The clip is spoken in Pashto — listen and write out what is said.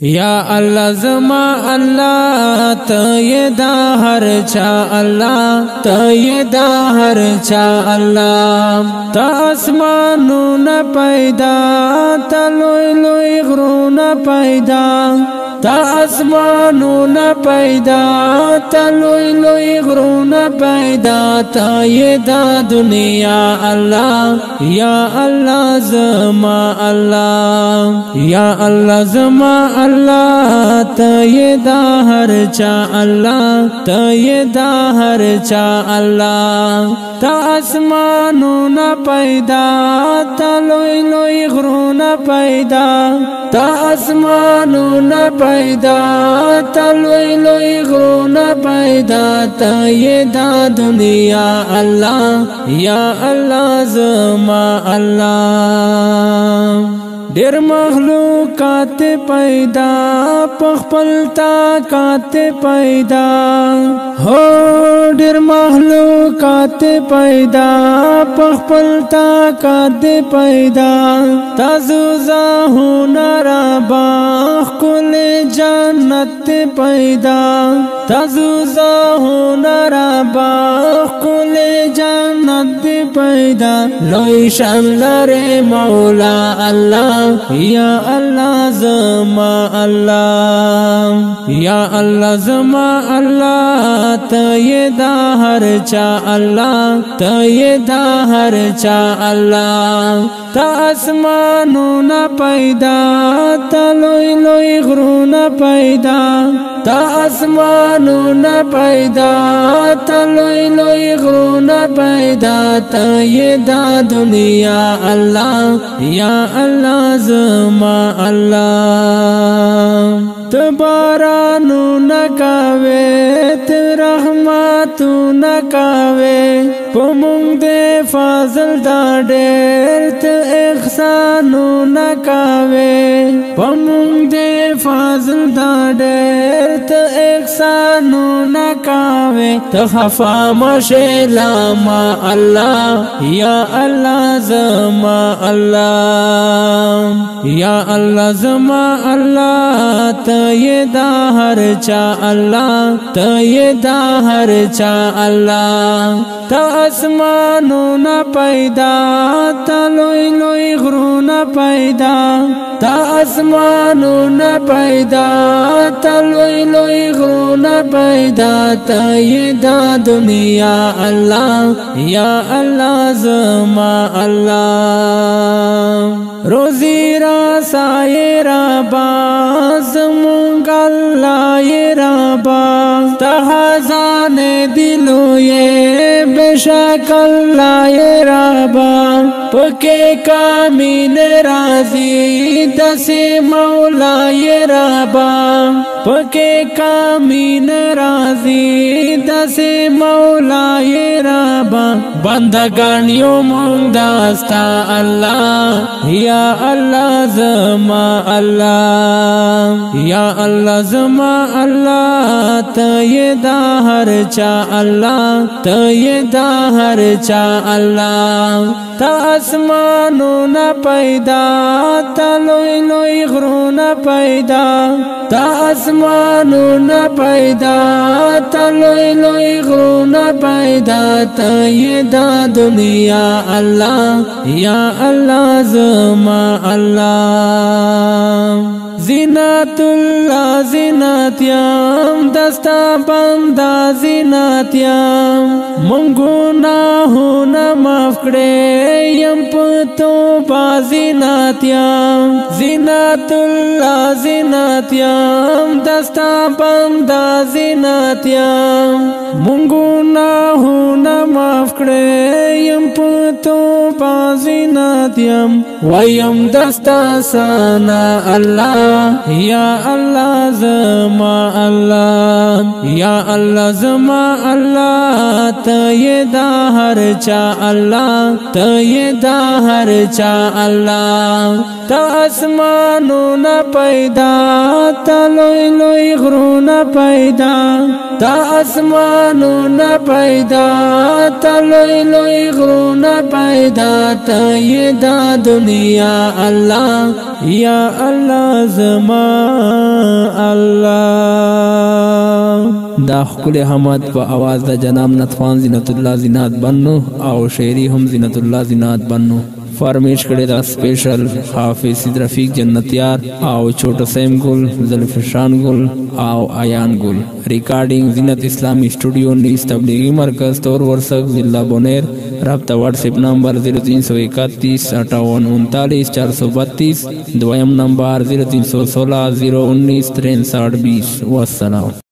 یا الله زما الله ته دا هر چا الله ته دا هر چا الله تا اسمانونه پیدا تا لوی لوی غرونه پیدا تا اسمانونه پیدا تا لوی لوی غرونه پیدا تا دا دنیا الله یا الله زما الله یا الله زما الله ته دا هر چا الله ته دا هر چا الله تا اسمانونه پیدا تا لوی لوی غرونه پیدا تا اسمانونه پیدا تا لوی لوی غرونه پیدا تا دا دنیا الله یا الله زما الله ډېر مخلوقات پیدا پخپل طاقت پیدا هو ډېر مخلوقات پیدا پخپل طاقت پیدا تاسو زهونه باغ کل جنت پیدا تاسو زهونه باغ کل جنت پیدا لوی شان لري مولا الله یا الله زما الله یا الله زما الله ته دا هر چا الله ته دا هر چا الله تا اسمانونه پیدا تا لوی لوی غرونه پیدا تا اسمانونه پیدا تا لوی لوی غرونه پیدا تا دا دنیا الله یا الله زما الله تبارانو نکاوے ت رحمتو نکاوے پمونگ دے فاضل دا ڈیر ت احسانو نکاوے پمونگ دے فاضل دا ڈیر ت احسانو نکاوے تخفا مشیلاما اللہ یا اللہ زما اللہ یا اللہ زما اللہ دا ہر چا اللہ دا ہر چا اللہ تا اسمانونه پیدا تا لوی لوی غرونه پیدا تا اسمانونه پیدا تا لوی لوی غرونه پیدا تا دا دنیا اللہ یا اللہ زما اللہ روزی را سائے را باز مونگ اللہ یہ را باز تحزان دلو یہ بشک اللہ یہ را باز پکے کامل رازی دس مولا یہ را باز پکے کامل رازی دس مولا یہ را باز بندگانیو مونگ داستا اللہ یا اللہ زما اللہ یا اللہ زما اللہ ته دا ہر چا اللہ ته دا ہر چا اللہ تا اسمانونه پیدا تا لوی لوی غرونه پیدا تا اسمانونه پیدا تا لوی لوی غرونه پیدا ته دا دنیا اللہ یا اللہ زما اللہ زینت اللہ زینت یم دستا بندا زینت یم منگناہونا معاف کړې یم پتو با زینت یم زینت اللہ زینت یم دستا بندا زینت یم منگناہونا معاف کړې یم پتو با زینت یم ویم دستا سانا اللہ یا اللہ زما اللہ یا اللہ زما اللہ ته دا هر چا الله ته دا هر چا الله ته اسمانونه پیدا ته لوی لوی غرونه پیدا ته اسمانونه پیدا ته لوی لوی غرونه پیدا ته دا دنیا الله یا الله زما الله دا خپل حمد په आवाज د جناب نطفان زینت الله زینات بنو او شاعری هم زینت الله زینات بنو فرمیش کړي دا سپیشل حافظ سید رفیق جنتیار او چھوٹا سیم گل زلفشان گل او آیان گل ریکارڈنگ زینت اسلامی اسٹوڈیو نیز تبلیغی مرکز تور ورسک ضلع بونیر رابطہ واٹس ایپ نمبر 0331 5839 432 دویم نمبر 0316 019 63 20 والسلام